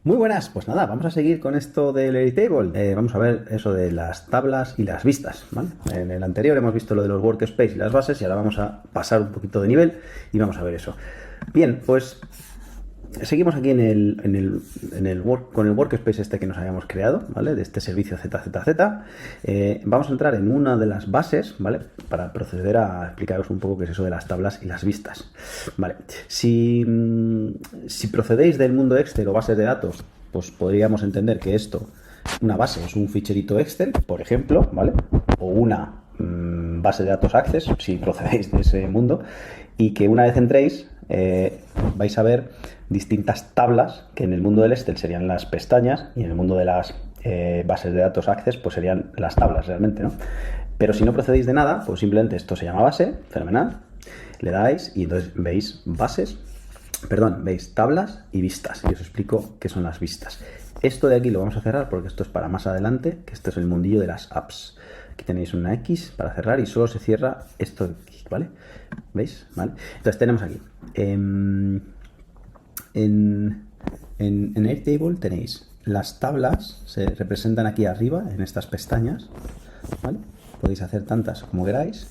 Muy buenas, pues nada, vamos a seguir con esto del Airtable. Vamos a ver eso de las tablas y las vistas, ¿vale? En el anterior hemos visto lo de los workspace y las bases y ahora vamos a pasar un poquito de nivel y vamos a ver eso. Bien, pues seguimos aquí con el workspace este que nos habíamos creado, ¿vale? De este servicio ZZZ. Vamos a entrar en una de las bases, ¿vale? Para proceder a explicaros un poco qué es eso de las tablas y las vistas, ¿vale? Si procedéis del mundo Excel o bases de datos, pues podríamos entender que una base es un ficherito Excel, por ejemplo, ¿vale? O una base de datos Access, si procedéis de ese mundo, y que una vez entréis, vais a ver distintas tablas que en el mundo del Excel serían las pestañas y en el mundo de las bases de datos Access pues serían las tablas realmente, ¿no? Pero si no procedéis de nada, pues simplemente esto se llama base, fenomenal, le dais y entonces veis tablas y vistas, y os explico qué son las vistas. Esto de aquí lo vamos a cerrar porque esto es para más adelante, que esto es el mundillo de las apps. Aquí tenéis una X para cerrar y solo se cierra esto de aquí, ¿vale? ¿Veis? ¿Vale? Entonces tenemos aquí en Airtable tenéis las tablas, se representan aquí arriba en estas pestañas, ¿vale? Podéis hacer tantas como queráis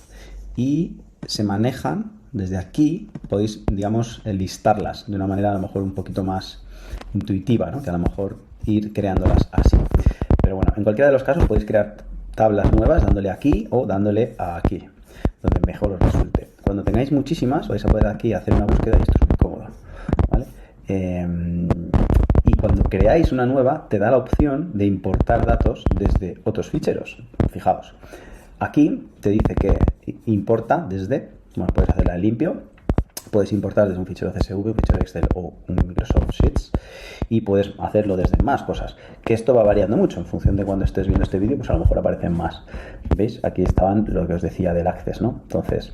y se manejan desde aquí. Podéis, digamos, listarlas de una manera a lo mejor un poquito más intuitiva, ¿no? Que a lo mejor ir creándolas así. Pero bueno, en cualquiera de los casos podéis crear tablas nuevas dándole aquí o dándole aquí, donde mejor os resulte. Cuando tengáis muchísimas vais a poder aquí hacer una búsqueda y esto es muy cómodo, ¿vale? Y cuando creáis una nueva te da la opción de importar datos desde otros ficheros. Fijaos, aquí te dice que importa desde, bueno, puedes hacerla en limpio, puedes importar desde un fichero CSV, un fichero Excel o un Microsoft Sheets y puedes hacerlo desde más cosas, que esto va variando mucho en función de cuando estés viendo este vídeo, pues a lo mejor aparecen más. ¿Veis? Aquí estaban lo que os decía del Access, ¿no? Entonces,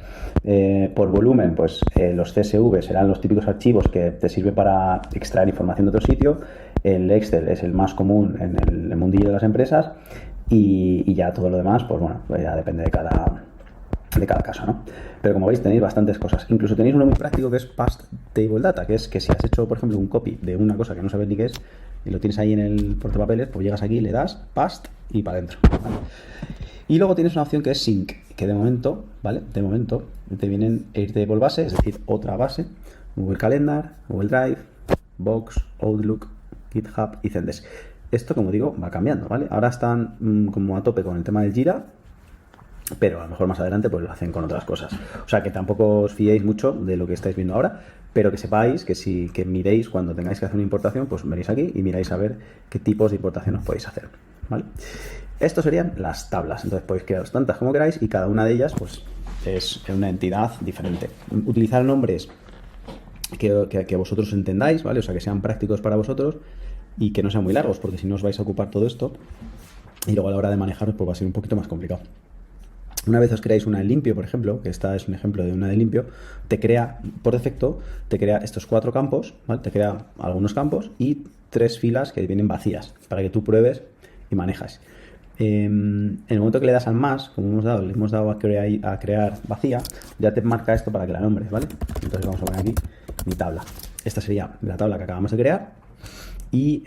por volumen, pues los CSV serán los típicos archivos que te sirven para extraer información de otro sitio. El Excel es el más común en el mundillo de las empresas y ya todo lo demás, pues bueno, ya depende de cada caso, ¿no? Pero como veis tenéis bastantes cosas. Incluso tenéis uno muy práctico que es Past Table Data, que es que si has hecho, por ejemplo, un copy de una cosa que no sabes ni qué es y lo tienes ahí en el portapapeles, pues llegas aquí, le das Past y para adentro, ¿vale? Y luego tienes una opción que es Sync, que de momento, ¿vale? De momento te vienen Airtable base, es decir, otra base, Google Calendar, Google Drive, Box, Outlook, GitHub y Zendesk. Esto, como digo, va cambiando, ¿vale? Ahora están como a tope con el tema del Jira, pero a lo mejor más adelante pues lo hacen con otras cosas. O sea que tampoco os fiéis mucho de lo que estáis viendo ahora, pero que sepáis que miréis cuando tengáis que hacer una importación, pues veréis aquí y miráis a ver qué tipos de importación os podéis hacer, ¿vale? Esto serían las tablas, entonces podéis crearos tantas como queráis y cada una de ellas pues es una entidad diferente. Utilizar nombres que vosotros entendáis, ¿vale? O sea, que sean prácticos para vosotros y que no sean muy largos, porque si no os vais a ocupar todo esto y luego a la hora de manejaros pues va a ser un poquito más complicado. Una vez os creáis una de limpio, por ejemplo, que esta es un ejemplo de una de limpio, te crea, por defecto, te crea estos 4 campos, ¿vale? Te crea algunos campos y 3 filas que vienen vacías, para que tú pruebes y manejas. En el momento que le das al más, como le hemos dado a crear vacía, ya te marca esto para que la nombres, ¿vale? Entonces vamos a poner aquí mi tabla. Esta sería la tabla que acabamos de crear y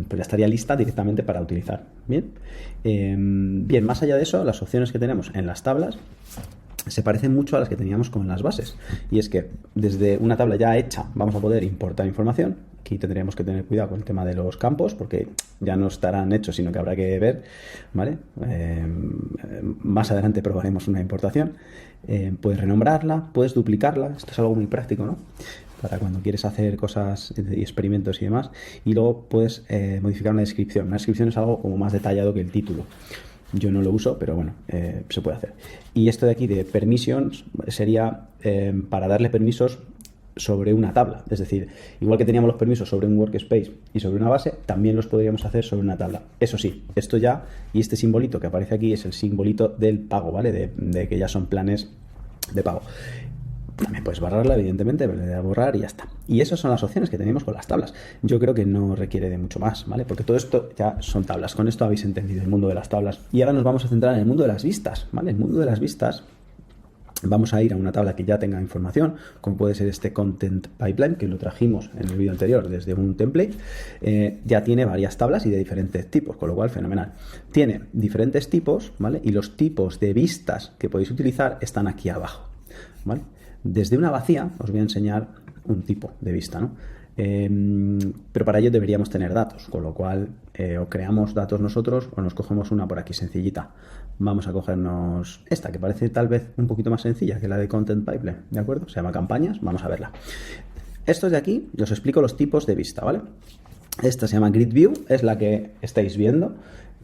pues ya estaría lista directamente para utilizar. Bien, más allá de eso, las opciones que tenemos en las tablas se parecen mucho a las que teníamos con las bases, y es que desde una tabla ya hecha vamos a poder importar información. Aquí tendríamos que tener cuidado con el tema de los campos porque ya no estarán hechos, sino que habrá que ver, ¿vale? Más adelante probaremos una importación. Puedes renombrarla, puedes duplicarla, esto es algo muy práctico, ¿no? Para cuando quieres hacer cosas y experimentos y demás. Y luego puedes modificar una descripción. Una descripción es algo como más detallado que el título. Yo no lo uso, pero bueno, se puede hacer. Y esto de aquí de permissions sería para darle permisos sobre una tabla. Es decir, igual que teníamos los permisos sobre un workspace y sobre una base, también los podríamos hacer sobre una tabla. Eso sí, esto ya, y este simbolito que aparece aquí es el simbolito del pago, ¿vale? De que ya son planes de pago. También puedes borrarla, evidentemente, pero le da a borrar y ya está. Y esas son las opciones que tenemos con las tablas. Yo creo que no requiere de mucho más, ¿vale? Porque todo esto ya son tablas. Con esto habéis entendido el mundo de las tablas. Y ahora nos vamos a centrar en el mundo de las vistas, ¿vale? El mundo de las vistas vamos a ir a una tabla que ya tenga información, como puede ser este Content Pipeline, que lo trajimos en el vídeo anterior desde un template. Ya tiene varias tablas y de diferentes tipos, con lo cual fenomenal. Tiene diferentes tipos, ¿vale? Y los tipos de vistas que podéis utilizar están aquí abajo, ¿vale? Desde una vacía os voy a enseñar un tipo de vista, ¿no? Pero para ello deberíamos tener datos, con lo cual o creamos datos nosotros o nos cogemos una por aquí sencillita. Vamos a cogernos esta, que parece tal vez un poquito más sencilla que la de Content Pipeline, ¿de acuerdo? Se llama campañas, vamos a verla. Estos de aquí, os explico los tipos de vista, ¿vale? Esta se llama Grid View, es la que estáis viendo.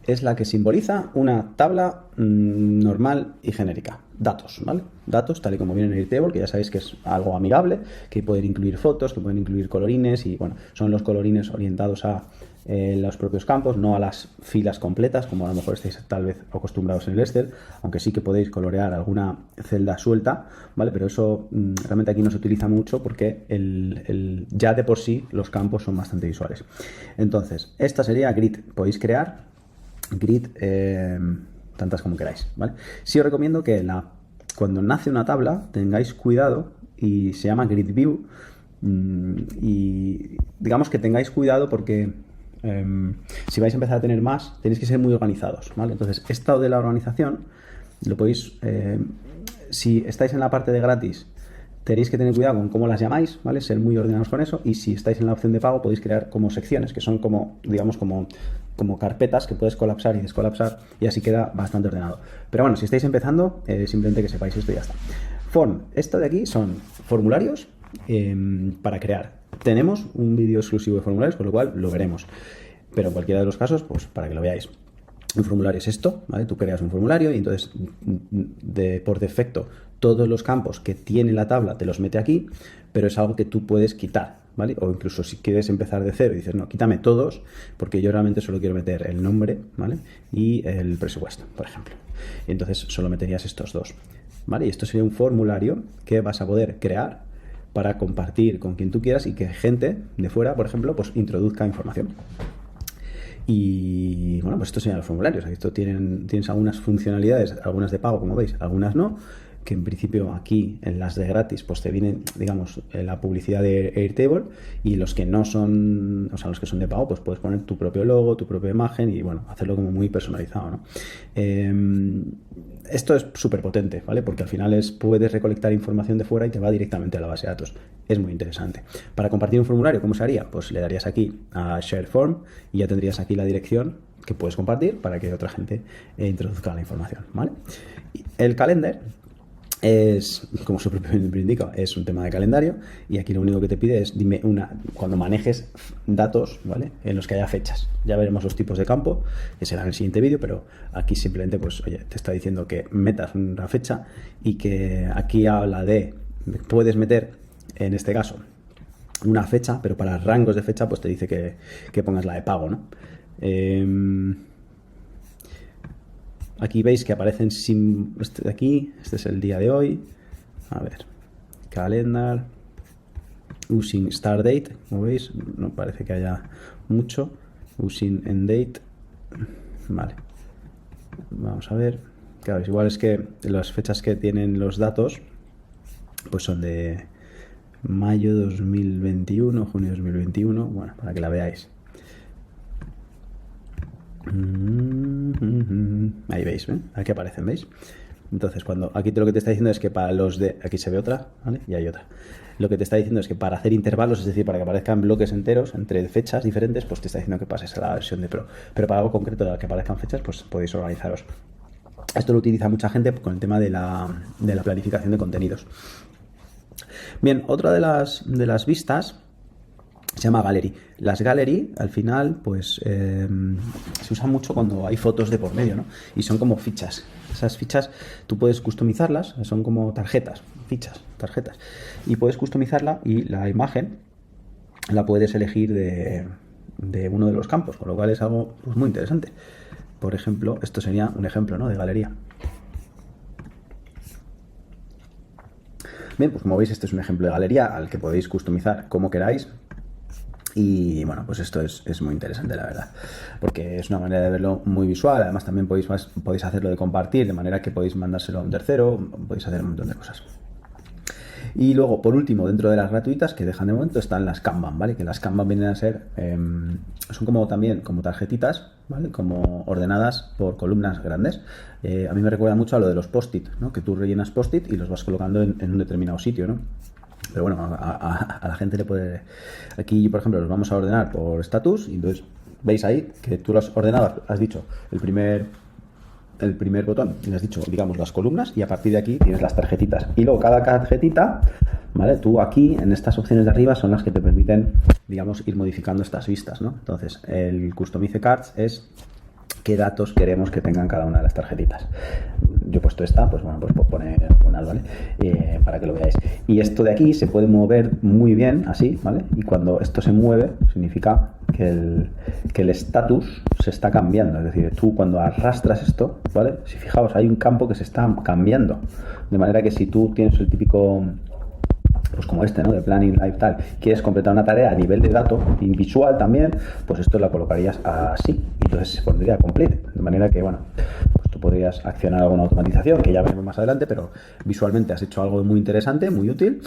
Es la que simboliza una tabla normal y genérica. Datos, ¿vale? Datos, tal y como viene en Airtable, que ya sabéis que es algo amigable, que pueden incluir fotos, que pueden incluir colorines, y bueno, son los colorines orientados a los propios campos, no a las filas completas, como a lo mejor estáis tal vez acostumbrados en el Excel, aunque sí que podéis colorear alguna celda suelta, ¿vale? Pero eso realmente aquí no se utiliza mucho porque ya de por sí los campos son bastante visuales. Entonces, esta sería Grid. Podéis crear Grid tantas como queráis, ¿vale? Sí os recomiendo que cuando nace una tabla tengáis cuidado, y se llama Grid View, y digamos que tengáis cuidado porque si vais a empezar a tener más tenéis que ser muy organizados, ¿vale? Entonces, esto de la organización lo podéis, si estáis en la parte de gratis, tenéis que tener cuidado con cómo las llamáis, ¿vale? Ser muy ordenados con eso. Y si estáis en la opción de pago, podéis crear como secciones, que son como, digamos, como carpetas que puedes colapsar y descolapsar, y así queda bastante ordenado. Pero bueno, si estáis empezando, simplemente que sepáis esto y ya está. Form, esto de aquí son formularios para crear. Tenemos un vídeo exclusivo de formularios, con lo cual lo veremos. Pero en cualquiera de los casos, pues para que lo veáis. Un formulario es esto, ¿vale? Tú creas un formulario y entonces por defecto todos los campos que tiene la tabla te los mete aquí, pero es algo que tú puedes quitar, ¿vale? O incluso si quieres empezar de cero y dices, no, quítame todos, porque yo realmente solo quiero meter el nombre, ¿vale? Y el presupuesto, por ejemplo. Y entonces solo meterías estos dos, ¿vale? Y esto sería un formulario que vas a poder crear para compartir con quien tú quieras y que gente de fuera, por ejemplo, pues introduzca información. Y bueno, pues esto serían los formularios. Esto tienes algunas funcionalidades, algunas de pago, como veis, algunas no, que en principio aquí en las de gratis pues te vienen, digamos, la publicidad de Airtable, y los que no son, o sea, los que son de pago, pues puedes poner tu propio logo, tu propia imagen y bueno, hacerlo como muy personalizado, ¿no? Esto es súper potente, ¿vale? Porque al final puedes recolectar información de fuera y te va directamente a la base de datos. Es muy interesante. Para compartir un formulario, ¿cómo se haría? Pues le darías aquí a Share Form y ya tendrías aquí la dirección que puedes compartir para que otra gente introduzca la información, ¿vale? El calendar es, como su propio nombre indica, es un tema de calendario, y aquí lo único que te pide es dime cuando manejes datos, ¿vale? En los que haya fechas. Ya veremos los tipos de campo, que será en el siguiente vídeo, pero aquí simplemente pues oye, te está diciendo que metas una fecha, y que aquí habla de, puedes meter en este caso una fecha, pero para rangos de fecha pues te dice que pongas la de pago, ¿no? Aquí veis que aparecen este de aquí, este es el día de hoy. A ver, calendar, using start date, como veis, no parece que haya mucho. Using end date, vale. Vamos a ver, claro, igual es que las fechas que tienen los datos, pues son de mayo 2021, junio 2021, bueno, para que la veáis. Ahí veis, ¿eh? Aquí aparecen, ¿veis? Entonces, aquí lo que te está diciendo es que para los de... Aquí se ve otra, ¿vale? Y hay otra. Lo que te está diciendo es que para hacer intervalos, es decir, para que aparezcan bloques enteros entre fechas diferentes, pues te está diciendo que pases a la versión de Pro. Pero para algo concreto de la que aparezcan fechas, pues podéis organizaros. Esto lo utiliza mucha gente con el tema de la planificación de contenidos. Bien, otra de las vistas se llama Gallery. Las Gallery, al final, pues se usan mucho cuando hay fotos de por medio, ¿no? Y son como fichas. Esas fichas tú puedes customizarlas, son como tarjetas, tarjetas. Y puedes customizarla, y la imagen la puedes elegir de uno de los campos, con lo cual es algo pues, muy interesante. Por ejemplo, esto sería un ejemplo, ¿no? De galería. Bien, pues como veis, este es un ejemplo de galería al que podéis customizar como queráis. Y bueno, pues esto es muy interesante, la verdad, porque es una manera de verlo muy visual. Además, también podéis hacerlo de compartir, de manera que podéis mandárselo a un tercero, podéis hacer un montón de cosas. Y luego, por último, dentro de las gratuitas que dejan de momento están las Kanban, ¿vale? Que las Kanban vienen a ser, son como también como tarjetitas, ¿vale? Como ordenadas por columnas grandes. A mí me recuerda mucho a lo de los post-it, ¿no? Que tú rellenas post-it y los vas colocando en un determinado sitio, ¿no? Pero bueno, a la gente le puede... Aquí, por ejemplo, los vamos a ordenar por estatus y entonces veis ahí que tú lo has ordenado, has dicho el primer botón y le has dicho, digamos, las columnas y a partir de aquí tienes las tarjetitas. Y luego cada tarjetita, ¿vale? Tú aquí, en estas opciones de arriba, son las que te permiten, digamos, ir modificando estas vistas, ¿no? Entonces, el Customize Cards es qué datos queremos que tengan cada una de las tarjetitas. Yo he puesto esta, pues bueno, pues puedo poner una, ¿vale? Para que lo veáis. Y esto de aquí se puede mover muy bien, así, ¿vale? Y cuando esto se mueve, significa que el estatus se está cambiando. Es decir, tú cuando arrastras esto, ¿vale? Si fijaos, hay un campo que se está cambiando. De manera que si tú tienes el típico... pues como este, ¿no? De Planning Live tal, quieres completar una tarea a nivel de dato y visual también, pues esto la colocarías así y entonces se pondría complete, de manera que, bueno, pues tú podrías accionar alguna automatización que ya veremos más adelante, pero visualmente has hecho algo muy interesante, muy útil,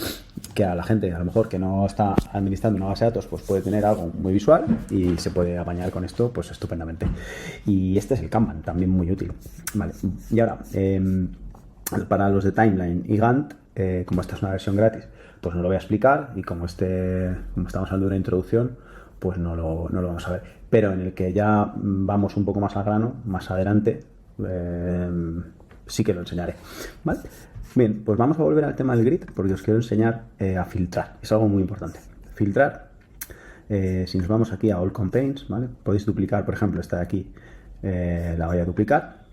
que a la gente a lo mejor que no está administrando una base de datos, pues puede tener algo muy visual y se puede apañar con esto, pues estupendamente. Y este es el Kanban, también muy útil. Vale, y ahora, para los de Timeline y Gantt, como esta es una versión gratis, pues no lo voy a explicar y como estamos hablando de una introducción, pues no lo vamos a ver. Pero en el que ya vamos un poco más al grano, más adelante, sí que lo enseñaré. ¿Vale? Bien, pues vamos a volver al tema del grid porque os quiero enseñar a filtrar. Es algo muy importante. Filtrar, si nos vamos aquí a All Campaigns, ¿vale? Podéis duplicar, por ejemplo, esta de aquí, la voy a duplicar.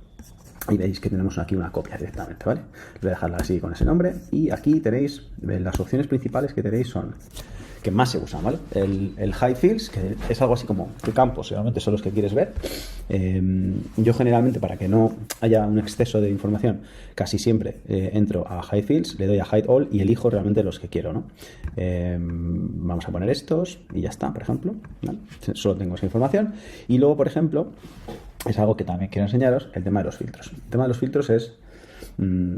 Y veis que tenemos aquí una copia directamente, ¿vale? Voy a dejarla así con ese nombre. Y aquí tenéis, las opciones principales que tenéis son, que más se usan, ¿vale? El Hide Fields, que es algo así como qué campos realmente son los que quieres ver. Yo generalmente, para que no haya un exceso de información, casi siempre entro a Hide Fields, le doy a Hide All y elijo realmente los que quiero, ¿no? Vamos a poner estos y ya está, por ejemplo, ¿vale? Solo tengo esa información. Y luego, por ejemplo, es algo que también quiero enseñaros, el tema de los filtros. El tema de los filtros es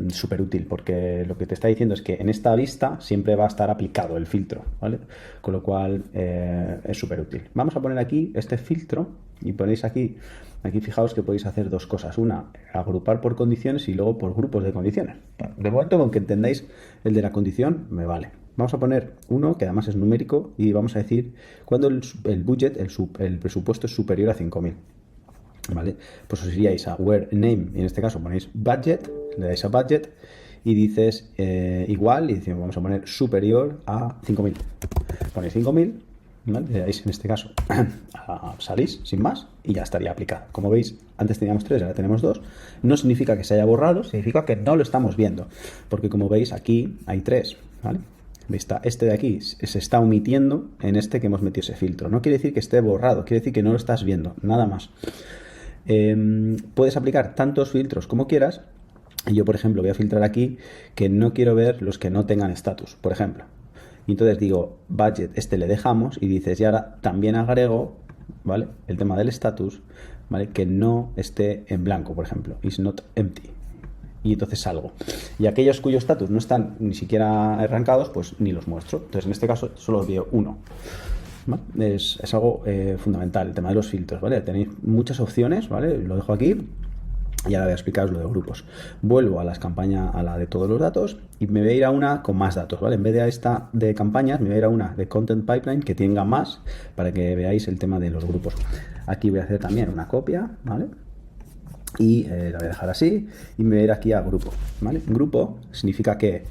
súper útil porque lo que te está diciendo es que en esta vista siempre va a estar aplicado el filtro, ¿vale? Con lo cual es súper útil. Vamos a poner aquí este filtro y ponéis aquí fijaos que podéis hacer dos cosas. Una, agrupar por condiciones y luego por grupos de condiciones. De momento, con que entendáis el de la condición, me vale. Vamos a poner uno que además es numérico y vamos a decir cuando el budget, el presupuesto es superior a 5.000. ¿Vale? Pues os iríais a where name y en este caso ponéis budget, le dais a budget y dices igual y decimos vamos a poner superior a 5.000. Ponéis 5.000, ¿vale? Le dais en este caso salís sin más y ya estaría aplicado. Como veis, antes teníamos 3, ahora tenemos 2. No significa que se haya borrado, significa que no lo estamos viendo. Porque como veis aquí hay 3, ¿vale? Este de aquí se está omitiendo en este que hemos metido ese filtro. No quiere decir que esté borrado, quiere decir que no lo estás viendo, nada más. Puedes aplicar tantos filtros como quieras. Yo, por ejemplo, voy a filtrar aquí que no quiero ver los que no tengan estatus, por ejemplo. Y entonces digo, budget, este le dejamos y dices, y ahora también agrego, ¿vale? El tema del estatus, ¿vale? Que no esté en blanco, por ejemplo, is not empty. Y entonces salgo. Y aquellos cuyos estatus no están ni siquiera arrancados, pues ni los muestro. Entonces, en este caso, solo veo uno. ¿Vale? Es algo fundamental, el tema de los filtros, ¿vale? Tenéis muchas opciones, ¿vale? Lo dejo aquí y ahora voy a explicaros lo de grupos. Vuelvo a las campañas, a la de todos los datos y me voy a ir a una con más datos, ¿vale? En vez de a esta de campañas, me voy a ir a una de Content Pipeline que tenga más para que veáis el tema de los grupos. Aquí voy a hacer también una copia, ¿vale? Y la voy a dejar así y me voy a ir aquí a grupo, ¿vale? Grupo significa que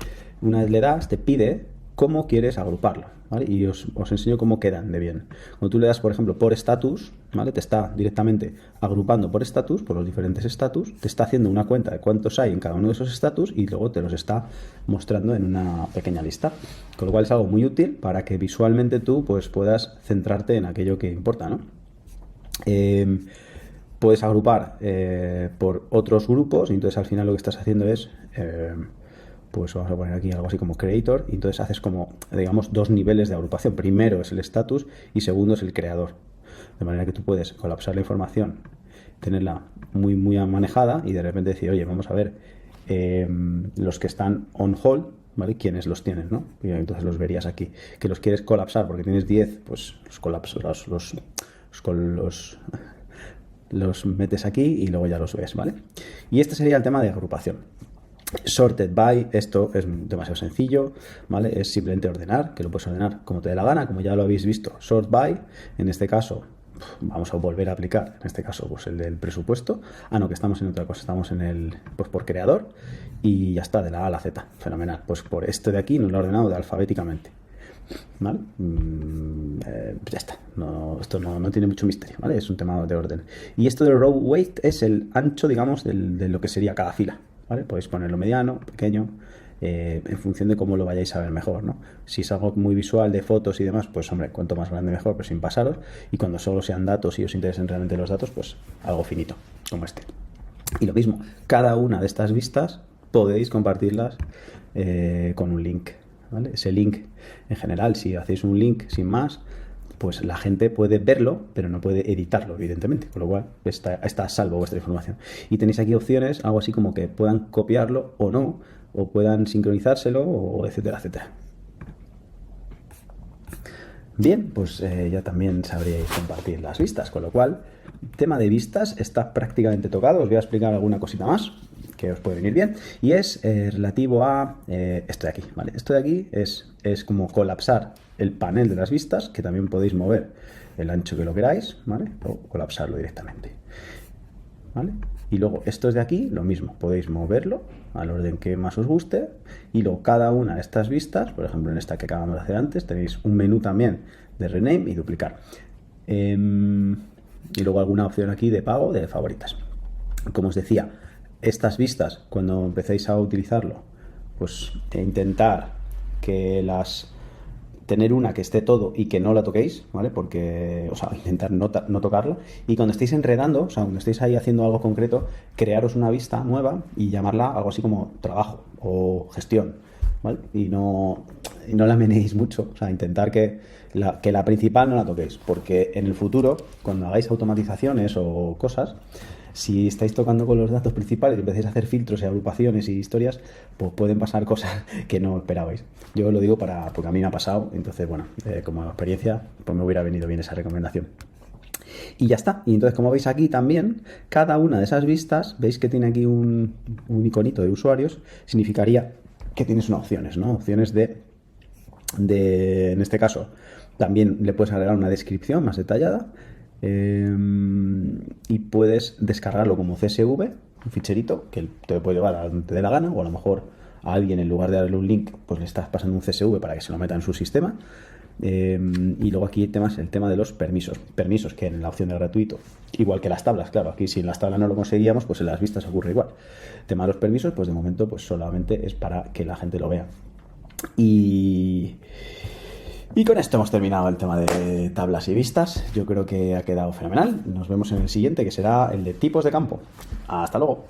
una vez le das, te pide cómo quieres agruparlo, ¿vale? Y os enseño cómo quedan de bien. Cuando tú le das, por ejemplo, por estatus, ¿vale? Te está directamente agrupando por estatus, por los diferentes estatus, te está haciendo una cuenta de cuántos hay en cada uno de esos estatus y luego te los está mostrando en una pequeña lista. Con lo cual es algo muy útil para que visualmente tú pues, puedas centrarte en aquello que importa, ¿no? Puedes agrupar por otros grupos y entonces al final lo que estás haciendo es pues vamos a poner aquí algo así como creator, y entonces haces como, digamos, dos niveles de agrupación. Primero es el status y segundo es el creador. De manera que tú puedes colapsar la información, tenerla muy, muy manejada y de repente decir, oye, vamos a ver los que están on hold, ¿vale? ¿Quiénes los tienen, no? Y entonces los verías aquí. Que los quieres colapsar porque tienes 10, pues los colapsas, los metes aquí y luego ya los ves, ¿vale? Y este sería el tema de agrupación. Sorted by, esto es demasiado sencillo, ¿vale? Es simplemente ordenar, que lo puedes ordenar como te dé la gana, como ya lo habéis visto. Sort by, en este caso, vamos a volver a aplicar, en este caso, pues el del presupuesto. Ah, no, que estamos en otra cosa, estamos en el, pues por creador, y ya está, de la A a la Z, fenomenal. Pues por este de aquí nos lo ha ordenado alfabéticamente, ¿vale? Ya está, esto no tiene mucho misterio, ¿vale? Es un tema de orden. Y esto del row weight es el ancho, digamos, de lo que sería cada fila, ¿vale? Podéis ponerlo mediano, pequeño, en función de cómo lo vayáis a ver mejor, ¿no? Si es algo muy visual de fotos y demás, pues hombre, cuanto más grande mejor, pero sin pasaros. Y cuando solo sean datos y os interesen realmente los datos, pues algo finito, como este. Y lo mismo, cada una de estas vistas podéis compartirlas con un link, ¿vale? Ese link, en general, si hacéis un link sin más, pues la gente puede verlo, pero no puede editarlo, evidentemente, con lo cual está a salvo vuestra información. Y tenéis aquí opciones, algo así como que puedan copiarlo o no, o puedan sincronizárselo, o etcétera, etcétera. Bien, pues ya también sabríais compartir las vistas, con lo cual, tema de vistas está prácticamente tocado. Os voy a explicar alguna cosita más que os puede venir bien, y es relativo a esto de aquí, ¿vale? Esto de aquí es como colapsar el panel de las vistas, que también podéis mover el ancho que lo queráis, ¿vale? O colapsarlo directamente, ¿vale? Y luego estos de aquí, lo mismo, podéis moverlo al orden que más os guste, y luego cada una de estas vistas, por ejemplo en esta que acabamos de hacer antes, tenéis un menú también de rename y duplicar. Y luego alguna opción aquí de pago de favoritas. Como os decía, estas vistas, cuando empecéis a utilizarlo, pues intentar que tener una que esté todo y que no la toquéis, ¿vale? Porque, o sea, intentar no tocarla. Y cuando estéis enredando, o sea, cuando estéis ahí haciendo algo concreto, crearos una vista nueva y llamarla algo así como trabajo o gestión, ¿vale? Y no la menéis mucho, o sea, intentar que la principal no la toquéis, porque en el futuro, cuando hagáis automatizaciones o cosas, si estáis tocando con los datos principales y empecéis a hacer filtros y agrupaciones y historias, pues pueden pasar cosas que no esperabais. Yo lo digo porque a mí me ha pasado, entonces, bueno, como experiencia, pues me hubiera venido bien esa recomendación. Y ya está. Y entonces, como veis aquí también, cada una de esas vistas, veis que tiene aquí un iconito de usuarios, significaría que tienes unas opciones, ¿no? Opciones en este caso, también le puedes agregar una descripción más detallada. Y puedes descargarlo como CSV, un ficherito que te puede llevar a donde te dé la gana, o a lo mejor a alguien, en lugar de darle un link, pues le estás pasando un CSV para que se lo meta en su sistema. Y luego aquí el tema de los permisos, que en la opción de gratuito, igual que las tablas, claro, aquí si en las tablas no lo conseguíamos, pues en las vistas ocurre igual. El tema de los permisos, pues de momento pues solamente es para que la gente lo vea. Y con esto hemos terminado el tema de tablas y vistas. Yo creo que ha quedado fenomenal. Nos vemos en el siguiente, que será el de tipos de campo. Hasta luego.